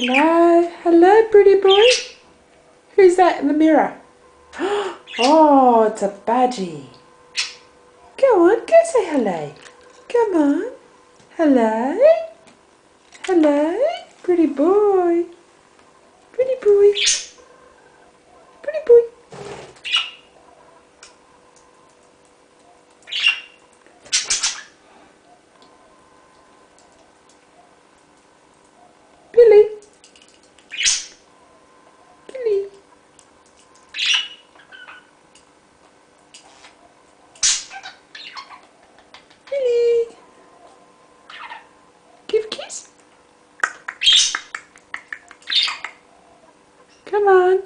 Hello, hello, pretty boy. Who's that in the mirror? Oh, it's a budgie. Go on, go say hello. Come on. Hello. Hello, pretty boy. Pretty boy. Pretty boy. Billy. Billy. Billy. Give a kiss. Come on.